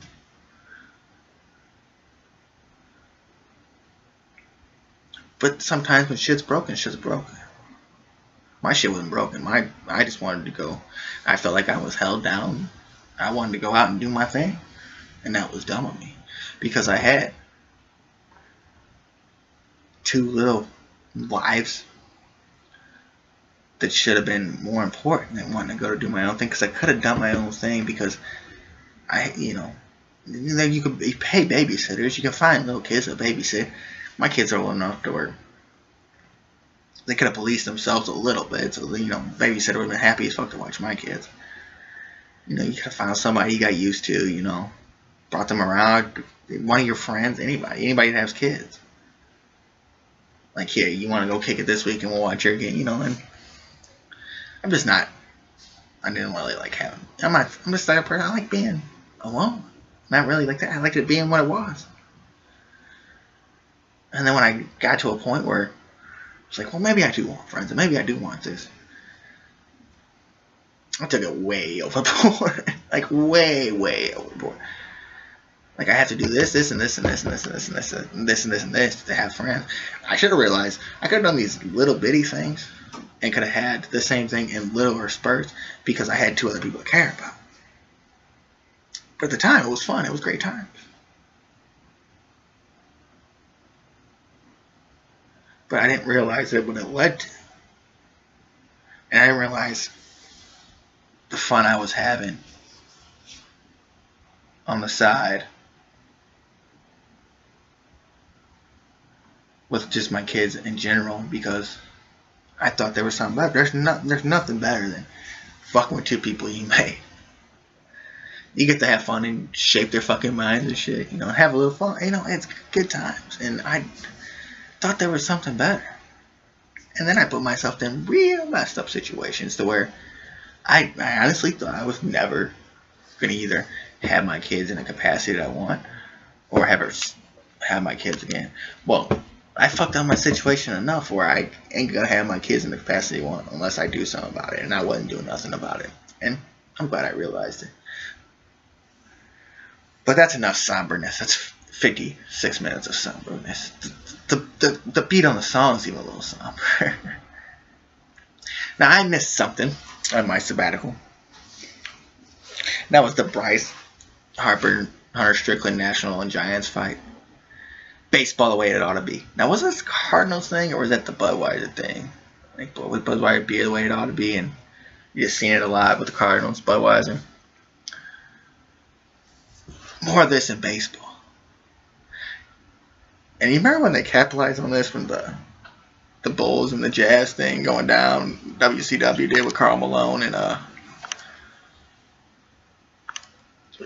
But sometimes when shit's broken, shit's broken. My shit wasn't broken. I just wanted to go. I felt like I was held down. I wanted to go out and do my thing. And that was dumb of me. Because I had 2 little lives that should have been more important than wanting to go to do my own thing. Because I could have done my own thing, because you could pay babysitters. You can find little kids to babysit. My kids are old enough to where they could have policed themselves a little bit, so babysitter would have been happy as fuck to watch my kids. You could have found somebody you got used to, brought them around, one of your friends, anybody that has kids. Like, here, you want to go kick it this week and we'll watch your game, and I'm just not, I didn't really like having, I'm just like a person, I like being alone. Not really like that, I liked it being what it was. And then when I got to a point where it's like, well, maybe I do want friends, and maybe I do want this, I took it way overboard. Like, way, way overboard. Like, I have to do this, and this, and this, and this, and this, and this, and this, and this, and this to have friends. I should have realized I could have done these little bitty things and could have had the same thing in littler spurts because I had 2 other people to care about. But at the time, it was fun. It was great times. But I didn't realize it when it led to. And I didn't realize the fun I was having on the side with just my kids in general, because I thought there was something better. There's nothing better than fucking with two people you made. You get to have fun and shape their fucking minds and shit, you know, have a little fun. You know, it's good times. And I thought there was something better. And then I put myself in real messed up situations to where I honestly thought I was never going to either have my kids in a capacity that I want or have my kids again. Well, I fucked up my situation enough where I ain't going to have my kids in the capacity I want unless I do something about it. And I wasn't doing nothing about it. And I'm glad I realized it. But that's enough somberness. That's 56 minutes of somberness. The beat on the song is even a little somber. Now, I missed something on my sabbatical. That was the Bryce Harper, Hunter Strickland National and Giants fight. Baseball the way it ought to be. Now, was this Cardinals thing or was that the Budweiser thing? Like, with Budweiser beer the way it ought to be, and you just seen it a lot with the Cardinals, Budweiser. More of this in baseball. And you remember when they capitalized on this when the Bulls and the Jazz thing going down, WCW did with Karl Malone and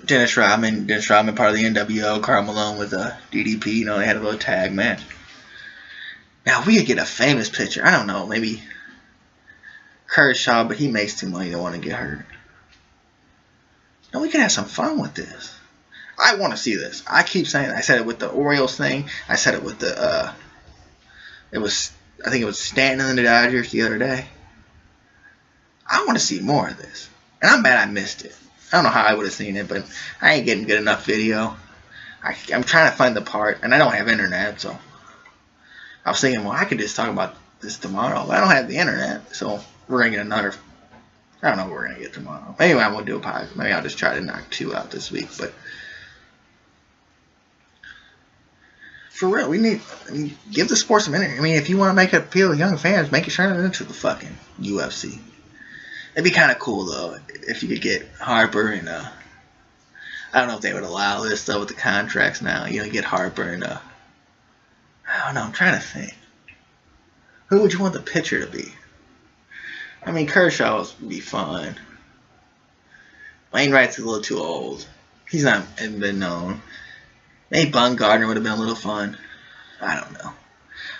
Dennis Rodman. Dennis Rodman part of the NWO, Karl Malone with DDP. You know, they had a little tag match. Now we could get a famous picture. I don't know, maybe Kershaw, but he makes too money to want to get hurt. Now we can have some fun with this. I want to see this. I keep saying it. I said it with the Orioles thing. I said it with the I think it was Stanton and the Dodgers the other day. I want to see more of this. And I'm mad I missed it. I don't know how I would have seen it, but I ain't getting good enough video. I'm trying to find the part, and I don't have internet, so I was thinking, well, I could just talk about this tomorrow, but I don't have the internet, so we're going to get another. I don't know what we're going to get tomorrow. Maybe I won't do a podcast. Maybe I'll just try to knock 2 out this week, but for real, give the sport some energy. I mean, if you want to make it appeal to young fans, make it turn it into the fucking UFC. It'd be kind of cool, though, if you could get Harper and, I don't know if they would allow this, though, with the contracts now. You know, get Harper and, I don't know, I'm trying to think. Who would you want the pitcher to be? I mean, Kershaw would be fun. Wainwright's a little too old. He's not been known. Maybe Bumgarner would have been a little fun. I don't know.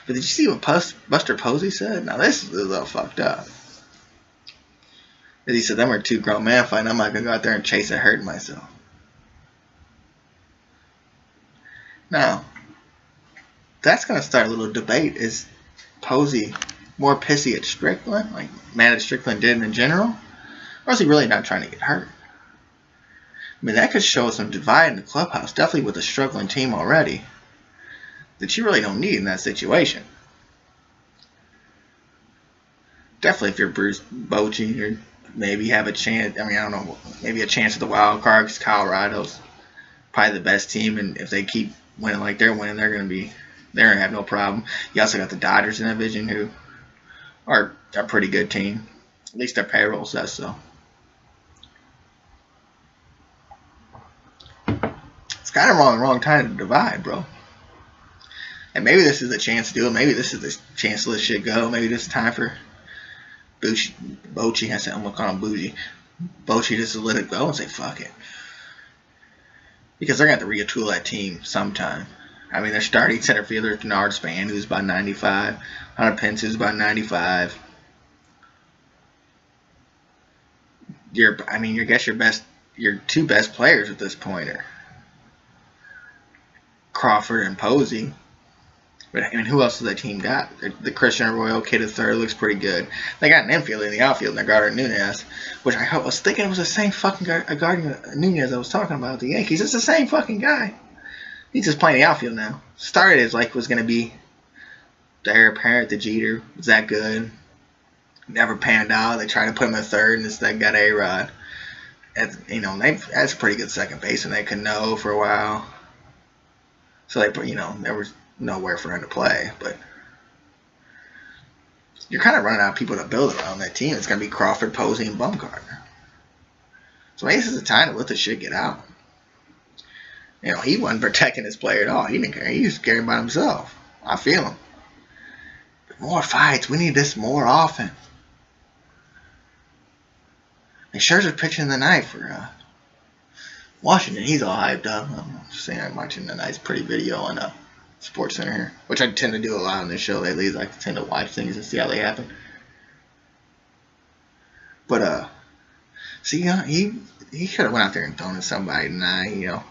But did you see what Buster Posey said? Now, this is a little fucked up. He said, them are 2 grown men fighting. I'm not going to go out there and chase and hurt myself. Now, that's going to start a little debate. Is Posey more pissy at Strickland, like mad at Strickland did in general? Or is he really not trying to get hurt? I mean, that could show some divide in the clubhouse, definitely with a struggling team already, that you really don't need in that situation. Definitely if you're Bruce Bochy, you maybe have a chance. I mean, I don't know, maybe a chance at the wild card because Colorado's probably the best team, and if they keep winning like they're winning, they're going to have no problem. You also got the Dodgers in that division, who are a pretty good team. At least their payroll says so. It's kind of wrong time to divide, bro. And maybe this is the chance to do it. Maybe this is the chance to let shit go. Maybe this is time for Bochy. I said I'm gonna call him Bougie. Bochy just to let it go and say fuck it, because they're gonna have to retool that team sometime. I mean, they're starting center fielder Denard Span, who's about 95. Hunter Pence, who's about 95. Your 2 best players at this point are Crawford and Posey. But I mean, who else has that team got? The Christian Arroyo kid at third looks pretty good. They got an infielder in the outfield, and they got Nunez, which I was thinking it was the same fucking guy, Nunez I was talking about, the Yankees. It's the same fucking guy. He's just playing the outfield now. Started as like was going to be the heir apparent to Jeter. Was that good? Never panned out. They tried to put him at third, and instead got A-Rod. That's a pretty good second baseman. They could know for a while. So there was nowhere for him to play. But you're kind of running out of people to build around that team. It's going to be Crawford, Posey, and Bumgarner. So maybe this is the time to let the shit get out. You know, he wasn't protecting his player at all. He didn't care. He was caring about himself. I feel him. But more fights. We need this more often. And Scherzer pitching the night for Washington. He's all hyped up. I'm just saying, I'm watching a nice, pretty video on Sports Center here, which I tend to do a lot on this show lately. I tend to watch things and see how they happen. But see, he could have went out there and thrown at somebody tonight. You know,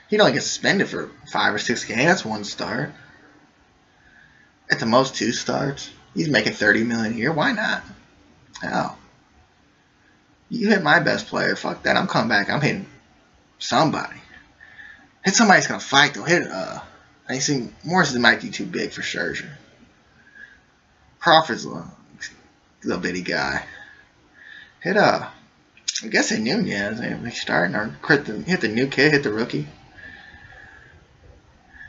he don't get suspended for 5 or 6 games. That's 1 start. At the most 2 starts. He's making $30 million a year. Why not? Hell, you hit my best player. Fuck that. I'm coming back. I'm hitting somebody. Hit somebody's gonna fight though. Hit I think Morrison might be too big for Scherzer. Crawford's a little bitty guy. Hit I guess hit Nunez. They're starting or hit the new kid. Hit the rookie.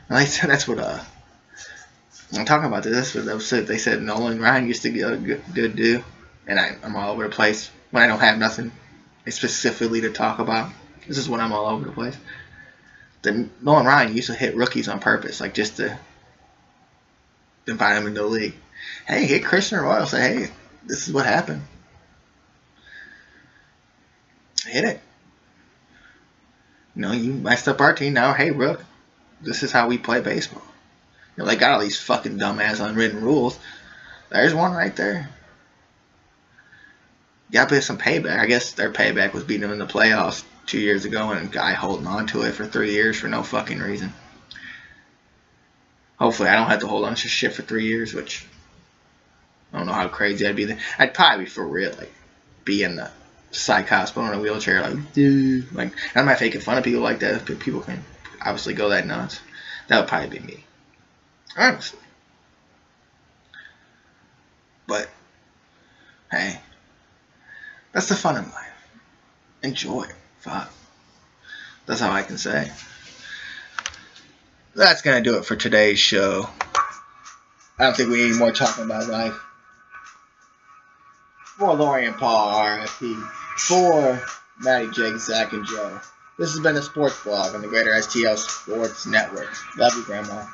And like I said, that's what I'm talking about. This they said Nolan Ryan used to be a good dude, and I'm all over the place when I don't have nothing specifically to talk about. This is when I'm all over the place. Nolan Ryan used to hit rookies on purpose, like just to invite them into the league. Hey, hit Christian Royal. Say, hey, this is what happened. Hit it. You know, you messed up our team. Now, hey, Rook, this is how we play baseball. You know, they got all these fucking dumbass unwritten rules. There's one right there. You gotta pay some payback. I guess their payback was beating them in the playoffs 2 years ago, and a guy holding on to it for 3 years for no fucking reason. Hopefully I don't have to hold on to shit for 3 years, which I don't know how crazy I'd be. I'd probably be for real, like, be in the psych hospital in a wheelchair, like, dude. Like, I'm not making fun of people like that. People can obviously go that nuts. That would probably be me. Honestly. But, hey, that's the fun in life. Enjoy it. Fuck. That's all I can say. That's going to do it for today's show. I don't think we need more talking about life. For Lori and Paul, RIP. For Maddie, Jake, Zach, and Joe. This has been the Sports Blog on the Greater STL Sports Network. Love you, Grandma.